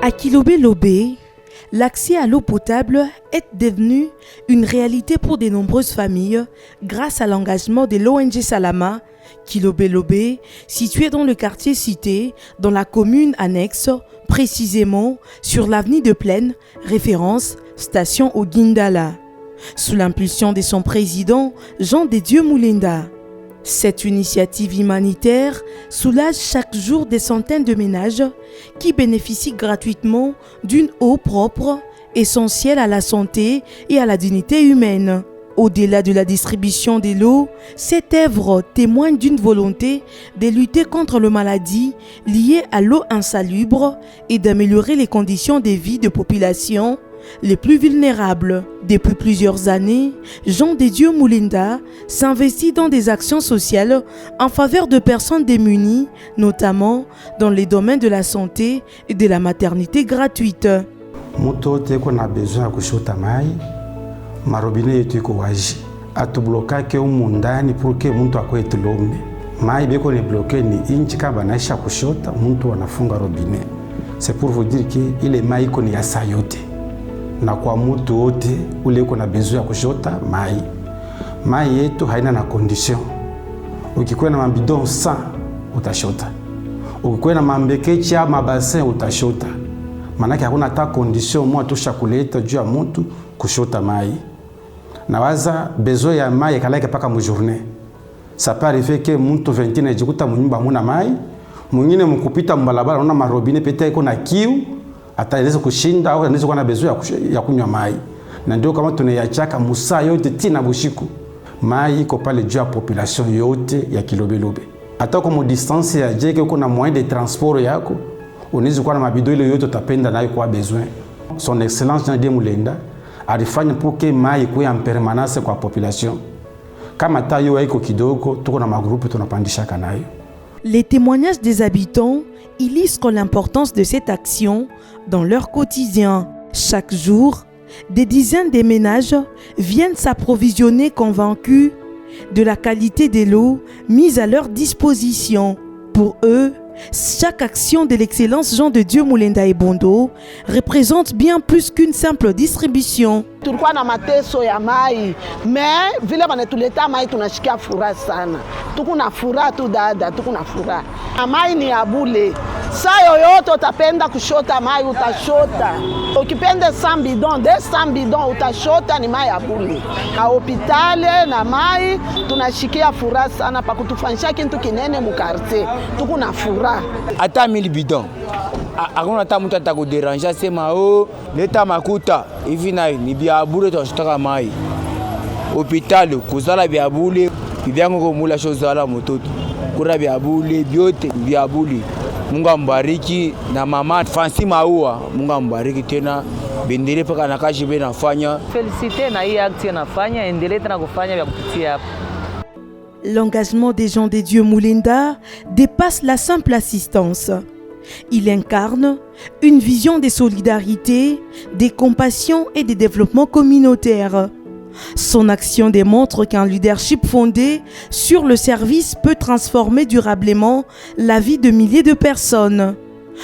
À Kilobé-Lobé, l'accès à l'eau potable est devenu une réalité pour de nombreuses familles grâce à l'engagement de l'ONG Salama, Kilobé-Lobé, située dans le quartier Cité, dans la commune annexe, précisément sur l'avenue de Plaine, référence station Oguindala, sous l'impulsion de son président Jean de Dieu Moulenda. Cette initiative humanitaire soulage chaque jour des centaines de ménages qui bénéficient gratuitement d'une eau propre, essentielle à la santé et à la dignité humaine. Au-delà de la distribution de l'eau, cette œuvre témoigne d'une volonté de lutter contre les maladies liées à l'eau insalubre et d'améliorer les conditions de vie de populations les plus vulnérables. Depuis plusieurs années, Jean de Dieu Moulenda s'investit dans des actions sociales en faveur de personnes démunies, notamment dans les domaines de la santé et de la maternité gratuite. Mutote qu'on a besoin de kushota mai, marobine yetu iko wazi. Atubloka ke umundani pour que muntu akwete lombe. Mai beko ne bloqué ni inchi kaba naisha kushota, muntu anafunga robine. C'est pour vous dire que ile mai iko ni ya sayote. Na kwa mutu wote ule uko na besoin ya kushota mai. Mai yetu haina na condition. Ukikuwa na mabidon 100 utashota. Ukikuwa na mambekechi ama bassin utashota. Manake hakuna hata condition mwa tosha kuleta juu ya mtu kushota mai. Na waza besoin ya mai kaleke paka mu journée. Ça peut arriver que mtu 20 jikuta munyumba muna mai, mwingine mkupita mbalabala unaona marobine pete iko na kiu. Ataeleza kushinda au anaweza kuwa na besoin ya kunywa mai. Na ndio kama tunayachaka musa yote tina bushiku. Mai iko pale juu ya population yote ya Kilobé-Lobé. Hata kwa distance ya jeke uko na moyen de transport yako, unaweza kuwa na mabido ile yote utapenda nayo kwa besoin. Son excellence Jean de Dieu Moulenda alifanya pour que mai ikuwe en permanence kwa population. Kama tayo iko kidogo, tuko na magroupe tunapandisha kanayo. Les témoignages des habitants illustrent l'importance de cette action dans leur quotidien. Chaque jour, des dizaines de ménages viennent s'approvisionner convaincus de la qualité de l'eau mise à leur disposition. Pour eux, chaque action de l'excellence Jean de Dieu Moulenda et Bondo représente bien plus qu'une simple distribution. Tulikuwa na mateso ya mai, mais vile banatuleta mai tunashikia furaha sana. Tuko na furaha tu dada, tuko na furaha. Mai ni ya bure. Saa yoyote utapenda kushota mai utashota. Ukipenda 100 bidon, 200 bidon utashota, ni mai ya bure. Na hospitali na mai tunashikia furaha sana pa kutufanyisha kitu kinene mu quartier. Tuko na furaha. Hata 1000 bidon. Hakuna hata mtu atakuderanja sema leta makuta hivi nayo ni bia bure tunashotaka mai. Hospitali kuzala bia bure, bibyango komula shozala mtoto. Kura bia bure, biote bia bure. Mungu ambariki na mama Fancy Maua, Mungu ambariki tena. Bendele paka na kashi be nafanya. Félicité na hii action nafanya, endelee tena kufanya vya kupitia hapa. L'engagement des Jean de Dieu Moulenda dépasse la simple assistance. Il incarne une vision de solidarité, de compassion et de développement communautaire. Son action démontre qu'un leadership fondé sur le service peut transformer durablement la vie de milliers de personnes.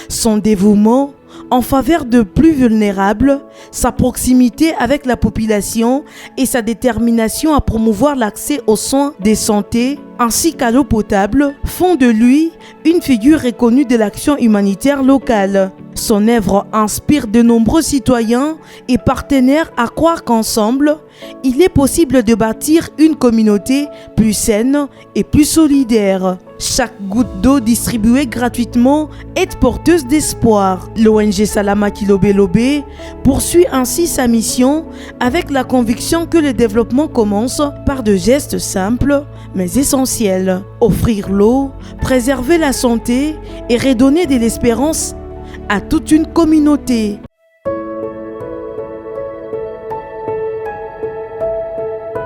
Son dévouement en faveur de plus vulnérables, sa proximité avec la population et sa détermination à promouvoir l'accès aux soins de santé ainsi qu'à l'eau potable font de lui une figure reconnue de l'action humanitaire locale. Son œuvre inspire de nombreux citoyens et partenaires à croire qu'ensemble, il est possible de bâtir une communauté plus saine et plus solidaire. Chaque goutte d'eau distribuée gratuitement est porteuse d'espoir. L'ONG Salama Kilobé-Lobé poursuit ainsi sa mission avec la conviction que le développement commence par de gestes simples mais essentiels. Offrir l'eau, préserver la santé et redonner de l'espérance à toute une communauté.